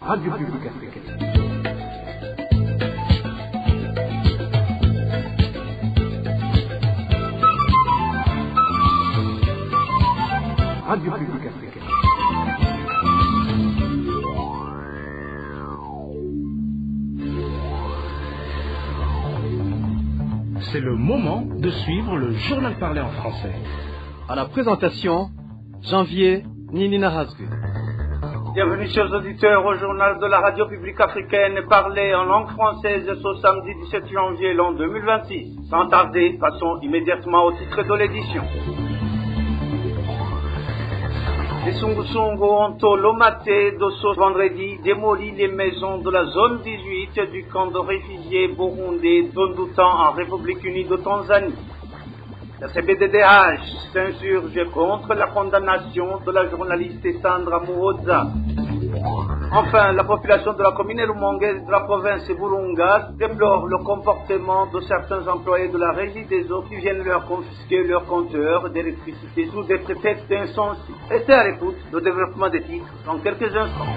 Radio Publique Africaine. Radio Publique Africaine. C'est le moment de suivre le journal parlé en français. À la présentation, Janvier Ninina Hazgu. Bienvenue chers auditeurs au journal de la radio publique africaine parlé en langue française ce samedi 17 janvier l'an 2026. Sans tarder, passons immédiatement au titre de l'édition. Les Sungusungu ont au matin de ce vendredi démoli les maisons de la zone 18 du camp de réfugiés burundais d'Ondoutan en République unie de Tanzanie. La CBDDH s'insurge contre la condamnation de la journaliste Sandra Muhoza. Enfin, la population de la commune Rumonge de la province Burunga déplore le comportement de certains employés de la régie des eaux qui viennent leur confisquer leur compteur d'électricité sous des prétextes insensés. Restez à l'écoute du développement des titres dans quelques instants.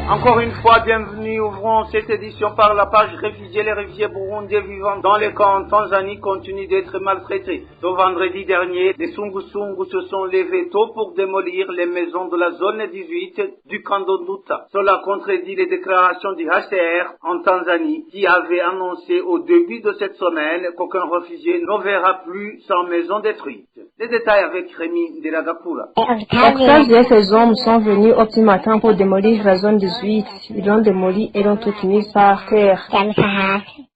Encore une fois, bienvenue. Ouvrons cette édition par la page réfugiés. Les réfugiés burundais vivant dans les camps en Tanzanie continuent d'être maltraités. Ce vendredi dernier, les Sungusungu se sont levés tôt pour démolir les maisons de la zone 18 du camp d'Ondouta. Cela contredit les déclarations du HCR en Tanzanie qui avait annoncé au début de cette semaine qu'aucun réfugié ne verra plus sa maison détruite. Les détails avec Rémi Nderagakura. Octave et ses hommes sont venus au petit matin pour démolir la zone 18. Ils l'ont démoli et l'ont toute mise par terre.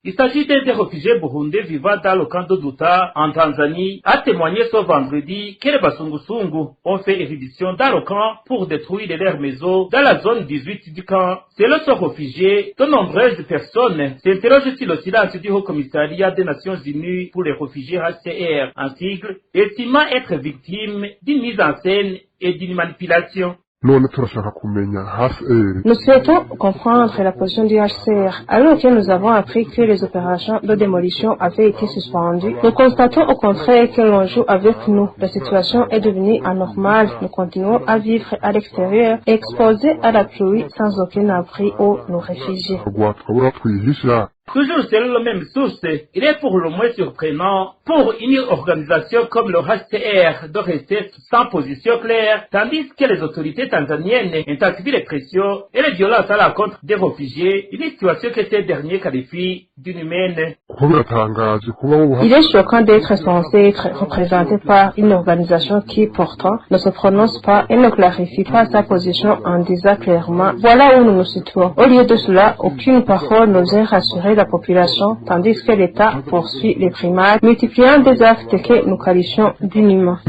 Il s'agit des réfugiés burundais vivant dans le camp d'Ondouta en Tanzanie, a témoigné ce vendredi que les Basungusungu ont fait éruption dans le camp pour détruire leurs maisons dans la zone 18 du camp. Selon ce réfugié, de nombreuses personnes s'interrogent sur le silence du Haut Commissariat des Nations Unies pour les réfugiés HCR, en sigle, estimant être victimes d'une mise en scène et d'une manipulation. Nous souhaitons comprendre la position du HCR. Alors que nous avons appris que les opérations de démolition avaient été suspendues, nous constatons au contraire que l'on joue avec nous. La situation est devenue anormale. Nous continuons à vivre à l'extérieur, exposés à la pluie sans aucun abri où nous réfugier. Toujours selon la même source, il est pour le moins surprenant pour une organisation comme le HCR de rester sans position claire, tandis que les autorités tanzaniennes intensifient les pressions et les violences à l'encontre des réfugiés, une situation que ces derniers qualifient d'inhumaine. Il est choquant d'être censé être représenté par une organisation qui pourtant ne se prononce pas et ne clarifie pas sa position en disant clairement voilà où nous nous situons. Au lieu de cela, aucune parole n'osait rassurer la population, tandis que l'État poursuit les primates, multipliant des actes que nous qualifions d'inhumains.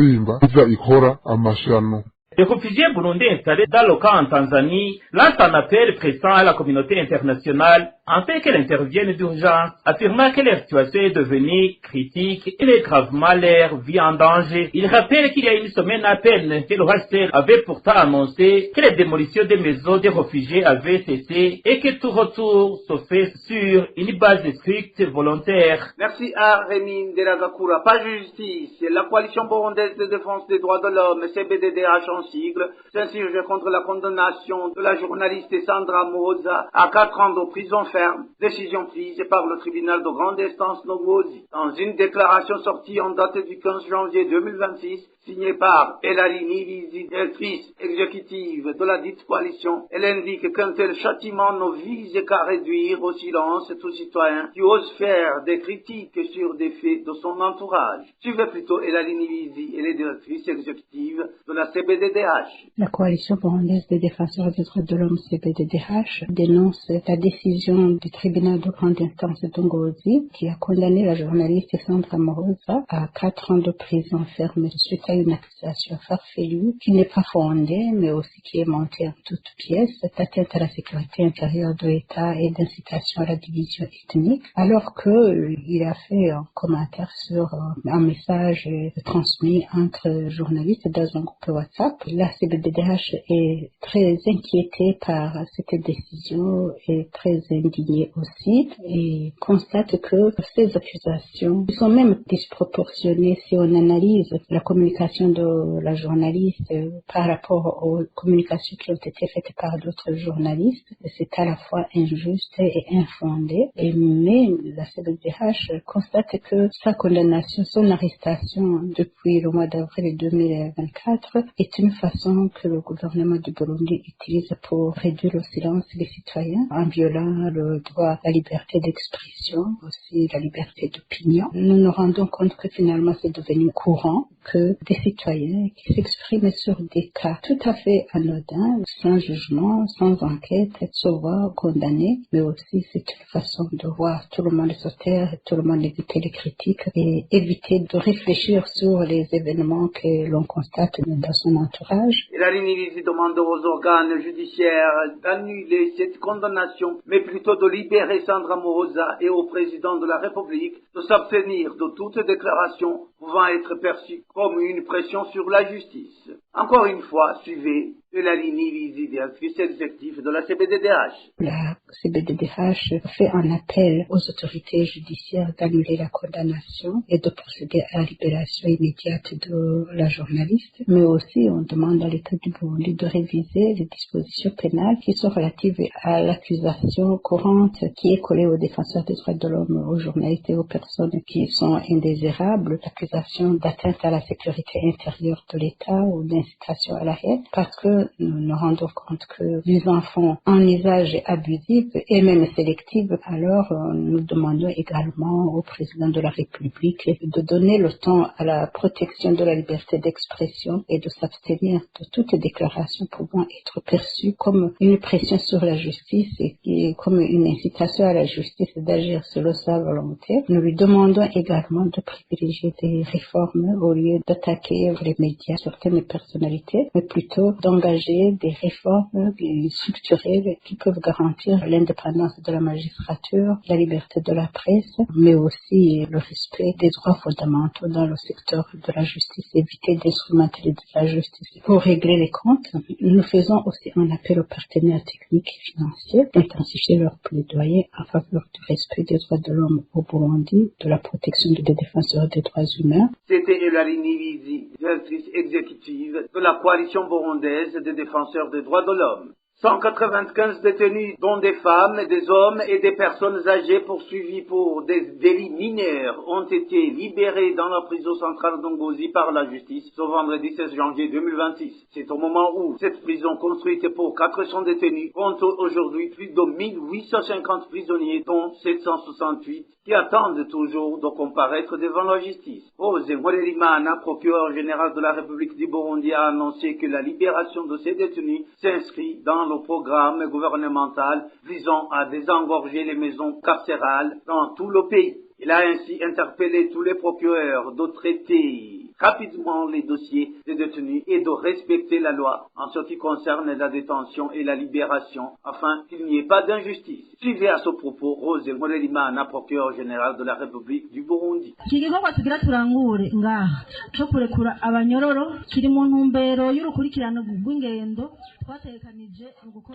Les réfugiés burundais installés dans le camp en Tanzanie lancent un appel pressant à la communauté internationale afin qu'elle intervienne d'urgence, affirmant que leur situation est devenue critique et met gravement leur vie en danger. Il rappelle qu'il y a une semaine à peine que le HCR avait pourtant annoncé que les démolitions des maisons des réfugiés avaient cessé et que tout retour se fait sur une base stricte volontaire. Merci à Rémi Nderagakura. Page justice. La coalition burundaise de défense des droits de l'homme, CBDDH en sigle, s'insurge contre la condamnation de la journaliste Sandra Muhoza à 4 ans de prison ferme, décision prise par le tribunal de grande instance Nogozi. Dans une déclaration sortie en date du 15 janvier 2026, signée par Elali Nivizi, directrice exécutive de la dite coalition, elle indique qu'un tel châtiment ne vise qu'à réduire au silence tout citoyen qui ose faire des critiques sur des faits de son entourage. Suivez plutôt Elali Nivizi, elle est directrice exécutive de la CBDDH. La coalition burundaise des défenseurs des droits de l'homme CBDDH dénonce la décision du tribunal de grande instance de Ngozi qui a condamné la journaliste Sandra Muhoza à 4 ans de prison ferme suite à une accusation farfelue qui n'est pas fondée mais aussi qui est montée en toutes pièces, d'atteinte à la sécurité intérieure de l'État et d'incitation à la division ethnique, alors qu'il a fait un commentaire sur un message transmis entre journalistes dans un groupe WhatsApp. La CBDDH est très inquiétée par cette décision et très indignée indignés aussi et constatent que ces accusations sont même disproportionnées si on analyse la communication de la journaliste par rapport aux communications qui ont été faites par d'autres journalistes. C'est à la fois injuste et infondé. Mais la CBDH constate que sa condamnation, son arrestation depuis le mois d'avril 2024 est une façon que le gouvernement du Burundi utilise pour réduire au silence les citoyens en violant le droit à la liberté d'expression, aussi la liberté d'opinion. Nous nous rendons compte que finalement c'est devenu courant que des citoyens qui s'expriment sur des cas tout à fait anodins, sans jugement, sans enquête, se voient condamnés, mais aussi c'est une façon de voir tout le monde se taire, tout le monde éviter les critiques et éviter de réfléchir sur les événements que l'on constate dans son entourage. La Rinirizi demande aux organes judiciaires d'annuler cette condamnation, mais plutôt de libérer Sandra Moroza et au président de la République de s'abstenir de toute déclaration pouvant être perçue comme une pression sur la justice. Encore une fois, suivez la Rinirizi, directrice exécutive de la CBDDH. La CBDDH fait un appel aux autorités judiciaires d'annuler la condamnation et de procéder à la libération immédiate de la journaliste, mais aussi on demande à l'État du Burundi de réviser les dispositions pénales qui sont relatives à l'accusation courante qui est collée aux défenseurs des droits de l'homme, aux journalistes et aux personnes qui sont indésirables, l'accusation d'atteinte à la sécurité intérieure de l'État ou d'incitation à la haine, parce que nous nous rendons compte que les enfants en usage abusif et même sélectif, alors nous demandons également au président de la République de donner le temps à la protection de la liberté d'expression et de s'abstenir de toute déclaration pouvant être perçue comme une pression sur la justice et comme une incitation à la justice d'agir selon sa volonté. Nous lui demandons également de privilégier des réformes au lieu d'attaquer les médias, certaines personnalités, mais plutôt d'engager des réformes structurelles qui peuvent garantir l'indépendance de la magistrature, la liberté de la presse, mais aussi le respect des droits fondamentaux dans le secteur de la justice, éviter d'instrumentaliser la justice pour régler les comptes. Nous faisons aussi un appel aux partenaires techniques et financiers d'intensifier leur plaidoyer en faveur du respect des droits de l'homme au Burundi, de la protection des défenseurs des droits humains. C'était Eulaline Irizi, directrice exécutive de la coalition burundaise des défenseurs des droits de l'homme. 195 détenus, dont des femmes, des hommes et des personnes âgées poursuivis pour des délits mineurs, ont été libérés dans la prison centrale d'Ongozi par la justice ce vendredi 16 janvier 2026. C'est au moment où cette prison construite pour 400 détenus compte aujourd'hui plus de 1850 prisonniers, dont 768 qui attendent toujours de comparaître devant la justice. Rose Nkorerimana, procureur général de la République du Burundi, a annoncé que la libération de ces détenus s'inscrit dans le programme gouvernemental visant à désengorger les maisons carcérales dans tout le pays. Il a ainsi interpellé tous les procureurs de traiter rapidement les dossiers des détenus et de respecter la loi en ce qui concerne la détention et la libération afin qu'il n'y ait pas d'injustice. Suivez à ce propos Rose Nkorerimana, procureur général de la République du Burundi.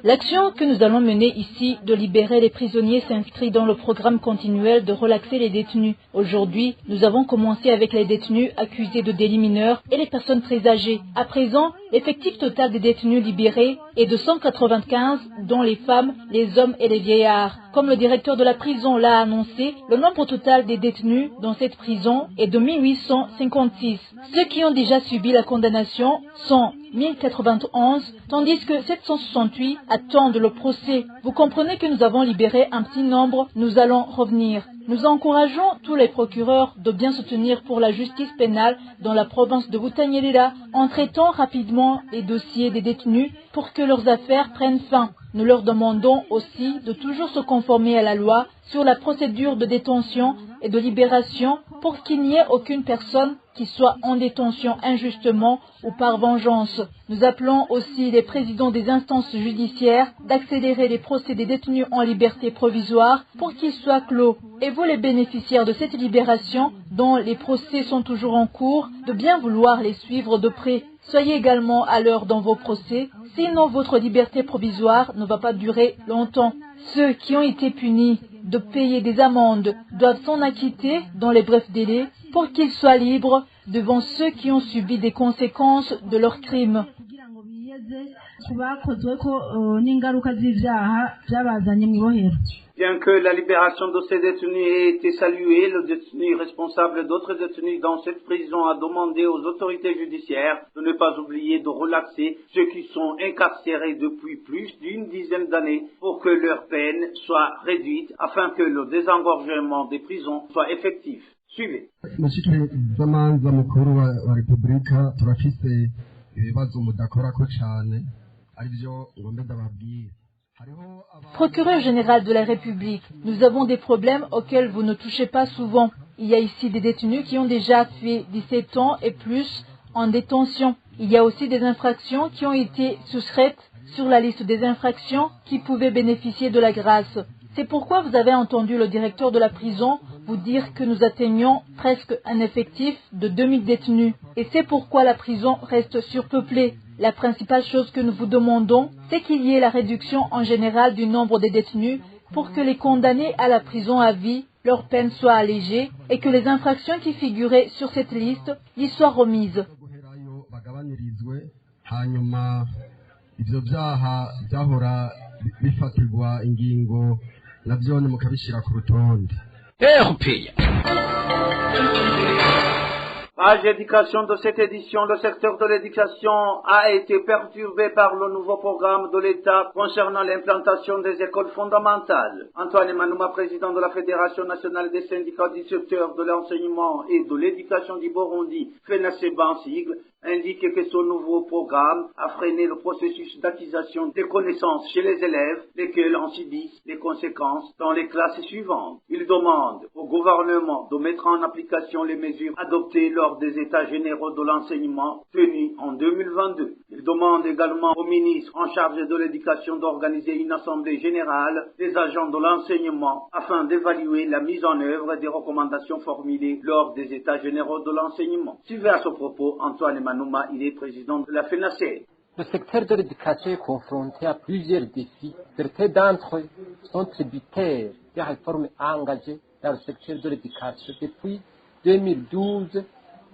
L'action que nous allons mener ici de libérer les prisonniers s'inscrit dans le programme continuel de relaxer les détenus. Aujourd'hui, nous avons commencé avec les détenus accusés de délits mineurs et les personnes très âgées. À présent, l'effectif total des détenus libérés est de 195, dont les femmes, les hommes et les vieillards. Comme le directeur de la prison l'a annoncé, le nombre total des détenus dans cette prison est de 1856. Ceux qui ont déjà subi la condamnation sont 1091, tandis que 768 attendent le procès. Vous comprenez que nous avons libéré un petit nombre, nous allons revenir. Nous encourageons tous les procureurs de bien se tenir pour la justice pénale dans la province de Butanyerera en traitant rapidement les dossiers des détenus pour que leurs affaires prennent fin. Nous leur demandons aussi de toujours se conformer à la loi sur la procédure de détention et de libération pour qu'il n'y ait aucune personne qui soit en détention injustement ou par vengeance. Nous appelons aussi les présidents des instances judiciaires d'accélérer les procès des détenus en liberté provisoire pour qu'ils soient clos. Et vous, les bénéficiaires de cette libération, dont les procès sont toujours en cours, de bien vouloir les suivre de près. Soyez également à l'heure dans vos procès, sinon votre liberté provisoire ne va pas durer longtemps. Ceux qui ont été punis de payer des amendes doivent s'en acquitter dans les brefs délais pour qu'ils soient libres devant ceux qui ont subi des conséquences de leurs crimes. Bien que la libération de ces détenus ait été saluée, le détenu responsable d'autres détenus dans cette prison a demandé aux autorités judiciaires de ne pas oublier de relaxer ceux qui sont incarcérés depuis plus d'une dizaine d'années pour que leur peine soit réduite afin que le désengorgement des prisons soit effectif. Suivez. Procureur général de la République, nous avons des problèmes auxquels vous ne touchez pas souvent. Il y a ici des détenus qui ont déjà fait 17 ans et plus en détention. Il y a aussi des infractions qui ont été soustraites sur la liste des infractions qui pouvaient bénéficier de la grâce. C'est pourquoi vous avez entendu le directeur de la prison vous dire que nous atteignons presque un effectif de 2000 détenus. Et c'est pourquoi la prison reste surpeuplée. La principale chose que nous vous demandons, c'est qu'il y ait la réduction en général du nombre des détenus pour que les condamnés à la prison à vie, leur peine soit allégée et que les infractions qui figuraient sur cette liste y soient remises. Page éducation de cette édition, le secteur de l'éducation a été perturbé par le nouveau programme de l'État concernant l'implantation des écoles fondamentales. Antoine Manouma, président de la Fédération nationale des syndicats du secteur de l'enseignement et de l'éducation du Burundi, FENASEB en sigle, indique que ce nouveau programme a freiné le processus d'acquisition des connaissances chez les élèves, lesquels en subissent les conséquences dans les classes suivantes. Il demande au gouvernement de mettre en application les mesures adoptées lors des États généraux de l'enseignement tenus en 2022. Il demande également au ministre en charge de l'éducation d'organiser une assemblée générale des agents de l'enseignement afin d'évaluer la mise en œuvre des recommandations formulées lors des États généraux de l'enseignement. Suivez à ce propos Antoine Manouma, il est président de la FENASEB. Le secteur de l'éducation est confronté à plusieurs défis. Certains d'entre eux sont tributaires des réformes engagées dans le secteur de l'éducation depuis 2012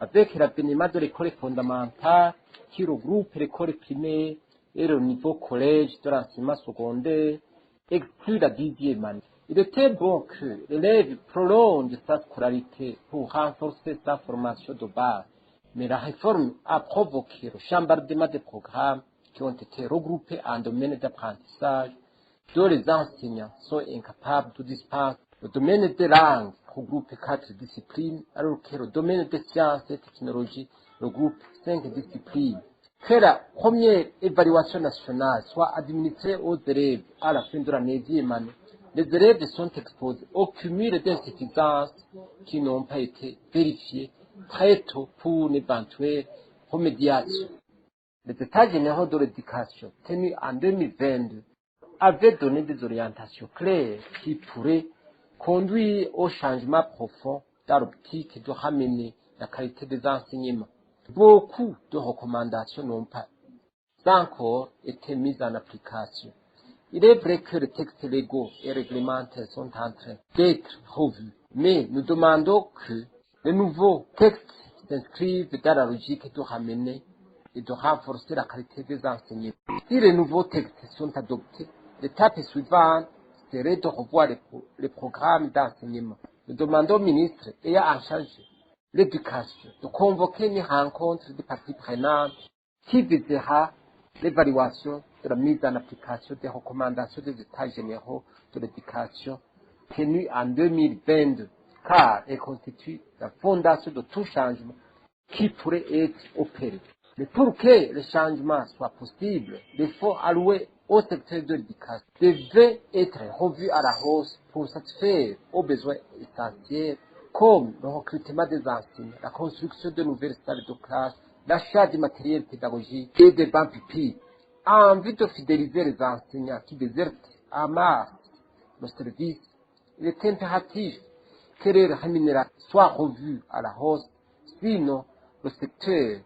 avec l'avènement de l'école fondamentale qui regroupe l'école primaire et le niveau collège de l'enseignement secondaire, exclut la 10e année. Il était bon que l'élève prolonge sa scolarité pour renforcer sa formation de base. Mais la réforme a provoqué le chambardement des programmes qui ont été regroupés en domaine d'apprentissage, dont les enseignants sont incapables de dispenser. Le domaine des langues regroupe 4 disciplines, alors que le domaine des sciences et technologies regroupe 5 disciplines. Que la première évaluation nationale soit administrée aux élèves à la fin de la 9e année, les élèves sont exposés au cumul d'insuffisances qui n'ont pas été vérifiées très tôt pour une éventuelle remédiation. Les États généraux de l'éducation, tenus en 2022, avaient donné des orientations claires qui pourraient conduire au changement profond dans l'optique de ramener la qualité des enseignements. Beaucoup de recommandations n'ont pas encore été mises en application. Il est vrai que les textes légaux et réglementaires sont en train d'être revus, mais nous demandons que les nouveaux textes s'inscrivent dans la logique de ramener et de renforcer la qualité des enseignements. Si les nouveaux textes sont adoptés, l'étape suivante serait de revoir les programmes d'enseignement. Nous demandons au ministre ayant en charge l'éducation de convoquer une rencontre des parties prenantes qui visera l'évaluation de la mise en application des recommandations des États généraux de l'éducation tenues en 2022. Car elle constitue la fondation de tout changement qui pourrait être opéré. Mais pour que le changement soit possible, les fonds alloués au secteur de l'éducation devaient être revus à la hausse pour satisfaire aux besoins essentiels comme le recrutement des enseignants, la construction de nouvelles salles de classe, l'achat du matériel pédagogique et des bancs pupitres, en vue de fidéliser les enseignants qui désertent en masse le service. Il est impératif que les rémunérations soient revues à la hausse, sinon le secteur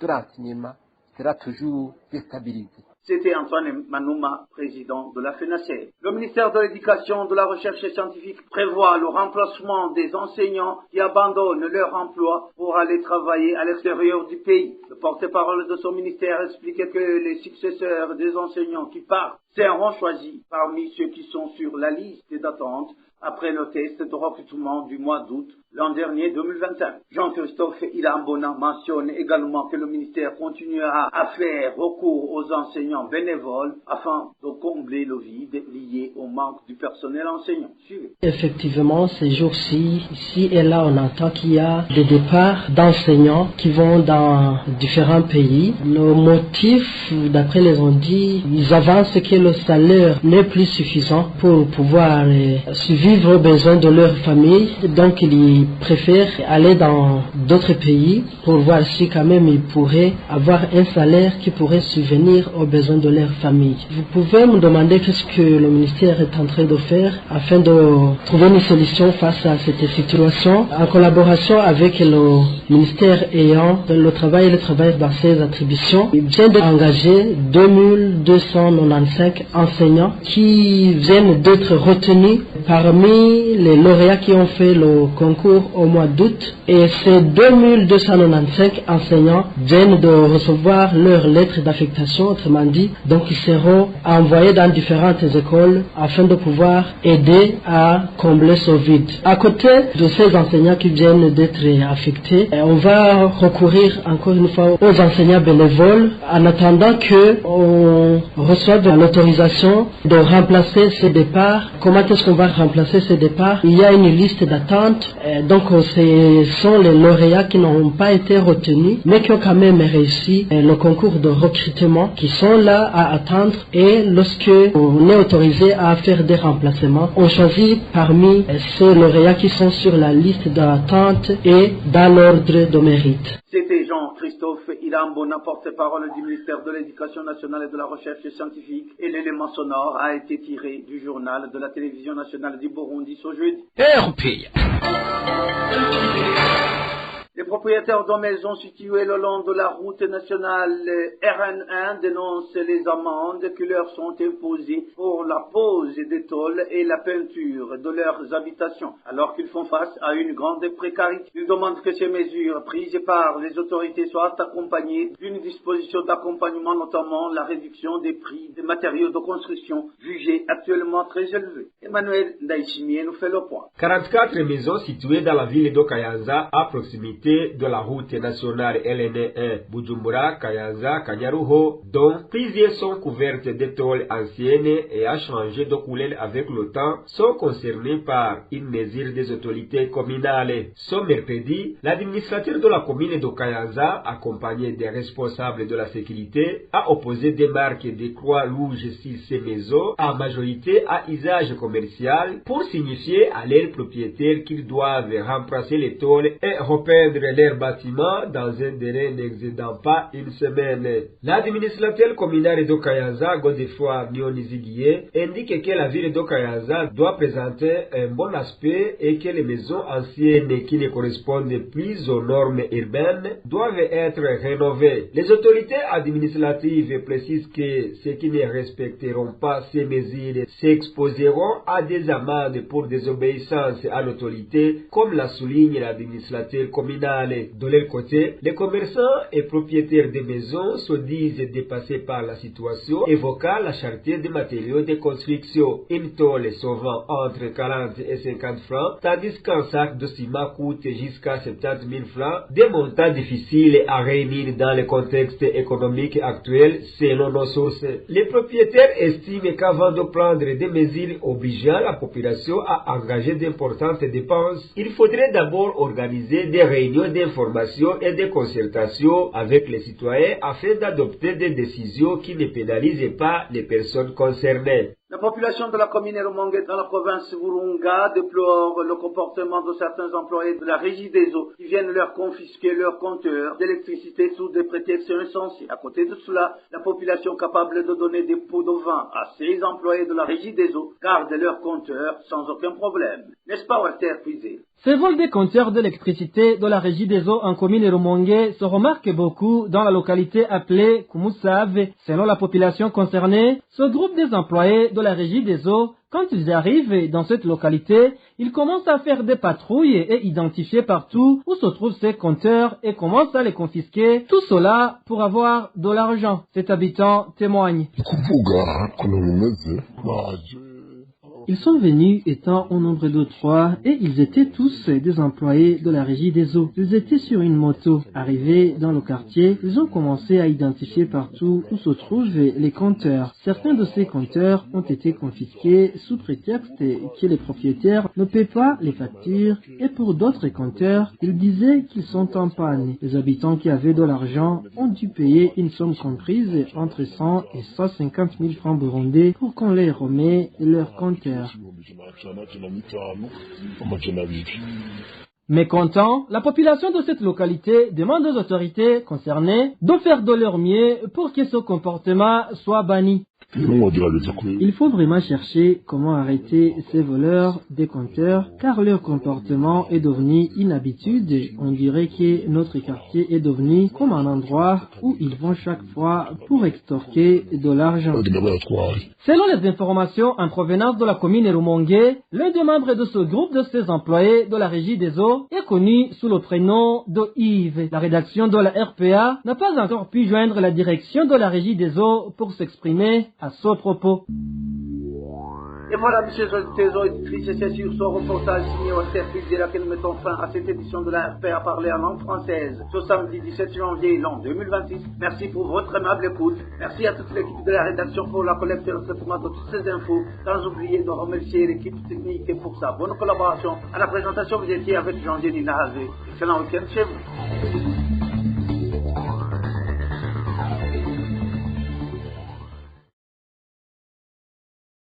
de l'enseignement sera toujours déstabilisé. C'était Antoine Manouma, président de la FENACER. Le ministère de l'Éducation, de la Recherche scientifique prévoit le remplacement des enseignants qui abandonnent leur emploi pour aller travailler à l'extérieur du pays. Le porte-parole de son ministère expliquait que les successeurs des enseignants qui partent seront choisis parmi ceux qui sont sur la liste d'attente après le test de recrutement du mois d'août l'an dernier 2021. Jean-Christophe Ilambona mentionne également que le ministère continuera à faire recours aux enseignants bénévoles afin de combler le vide lié au manque du personnel enseignant. Suivez. Effectivement, ces jours-ci, ici et là, on entend qu'il y a des départs d'enseignants qui vont dans différents pays. Le motif, d'après les on-dit, ils avancent que le salaire n'est plus suffisant pour pouvoir suivre aux besoins de leur famille. Donc, ils préfèrent aller dans d'autres pays pour voir si quand même ils pourraient avoir un salaire qui pourrait subvenir aux besoins de leur famille. Vous pouvez me demander qu'est-ce que le ministère est en train de faire afin de trouver une solution face à cette situation en collaboration avec le ministère ayant le travail dans ses attributions. Il vient d'engager 2295 enseignants qui viennent d'être retenus parmi les lauréats qui ont fait le concours au mois d'août, et ces 2295 enseignants viennent de recevoir leur lettre d'affectation, autrement dit, donc ils seront envoyés dans différentes écoles afin de pouvoir aider à combler ce vide. À côté de ces enseignants qui viennent d'être affectés, on va recourir encore une fois aux enseignants bénévoles en attendant qu'on reçoive l'autorisation de remplacer ces départs. Comment est-ce qu'on va remplacer ces départs? Il y a une liste d'attente, donc ce sont les lauréats qui n'ont pas été retenus mais qui ont quand même réussi le concours de recrutement, qui sont là à attendre, et lorsque on est autorisé à faire des remplacements, on choisit parmi ces lauréats qui sont sur la liste d'attente et dans l'ordre de mérite. C'était Jean-Christophe Ilambona, porte-parole du ministère de l'Éducation nationale et de la Recherche scientifique, et l'élément sonore a été tiré du journal de la télévision nationale du Burundi ce jeudi. Les propriétaires de maisons situées le long de la route nationale RN1 dénoncent les amendes qui leur sont imposées pour la pose des tôles et la peinture de leurs habitations, alors qu'ils font face à une grande précarité. Ils demandent que ces mesures prises par les autorités soient accompagnées d'une disposition d'accompagnement, notamment la réduction des prix des matériaux de construction, jugés actuellement très élevés. Emmanuel Ndaïchimier nous fait le point. 44 maisons situées dans la ville de Kayanza, à proximité de la route nationale LN1 Bujumbura, Kayanza, Kanyaruho, dont plusieurs sont couvertes de tôles anciennes et à changer de couleur avec le temps, sont concernées par une mesure des autorités communales. Ce mercredi, l'administrateur de la commune de Kayanza, accompagné des responsables de la sécurité, a opposé des marques de croix rouges sur ces maisons, en majorité à usage commercial, pour signifier à leurs propriétaires qu'ils doivent remplacer les tôles et repeindre leurs bâtiments dans un délai n'excédant pas une semaine. L'administrateur communal de Kayanza, Godefroid Nyonizigiye, indique que la ville de Kayanza doit présenter un bon aspect et que les maisons anciennes qui ne correspondent plus aux normes urbaines doivent être rénovées. Les autorités administratives précisent que ceux qui ne respecteront pas ces mesures s'exposeront à des amendes pour désobéissance à l'autorité, comme la souligne l'administrateur communal. De leur côté, les commerçants et propriétaires des maisons se disent dépassés par la situation, évoquant la cherté des matériaux de construction. Une tôle se vend entre 40 et 50 francs, tandis qu'un sac de ciment coûte jusqu'à 70 000 francs, des montants difficiles à réunir dans le contexte économique actuel, selon nos sources. Les propriétaires estiment qu'avant de prendre des mesures obligeant la population à engager d'importantes dépenses, il faudrait d'abord organiser des réunions d'information et de concertation avec les citoyens afin d'adopter des décisions qui ne pénalisent pas les personnes concernées. La population de la commune Rumonge dans la province Burunga déplore le comportement de certains employés de la Régie des eaux qui viennent leur confisquer leurs compteurs d'électricité sous des prétextes insensés. À côté de cela, la population capable de donner des pots de vin à ces employés de la Régie des eaux garde leurs compteurs sans aucun problème. N'est-ce pas, Walter Puisé? Ces vols des compteurs d'électricité de la Régie des eaux en commune Rumonge se remarquent beaucoup dans la localité appelée Kumusave. Selon la population concernée, ce groupe des employés de la Régie des eaux, quand ils arrivent dans cette localité, ils commencent à faire des patrouilles et identifier partout où se trouvent ces compteurs et commencent à les confisquer, tout cela pour avoir de l'argent. Cet habitant témoigne. Ils sont venus étant au nombre de 3 et ils étaient tous des employés de la Régie des eaux. Ils étaient sur une moto. Arrivés dans le quartier, ils ont commencé à identifier partout où se trouvent les compteurs. Certains de ces compteurs ont été confisqués sous prétexte que les propriétaires ne paient pas les factures et pour d'autres compteurs, ils disaient qu'ils sont en panne. Les habitants qui avaient de l'argent ont dû payer une somme comprise entre 100 et 150 000 francs burundais pour qu'on les remet leurs compteurs. Mécontent, la population de cette localité demande aux autorités concernées de faire de leur mieux pour que ce comportement soit banni. Il faut vraiment chercher comment arrêter ces voleurs des compteurs car leur comportement est devenu une habitude. On dirait que notre quartier est devenu comme un endroit où ils vont chaque fois pour extorquer de l'argent. Selon les informations en provenance de la commune Rumonge, l'un des membres de ce groupe de ces employés de la Régie des eaux est connu sous le prénom de Yves. La rédaction de la RPA n'a pas encore pu joindre la direction de la Régie des eaux pour s'exprimer à ce propos. Et voilà, messieurs les auditrices, c'est sur ce reportage signé Walter Puisé que nous mettons fin à cette édition de la RPA parler en langue française, ce samedi 17 janvier l'an 2026. Merci pour votre aimable écoute. Merci à toute l'équipe de la rédaction pour la collecte et le traitement de toutes ces infos, sans oublier de remercier l'équipe technique pour sa bonne collaboration. À la présentation, vous étiez avec Jean-Denis Nahazé. Excellent week-end chez vous.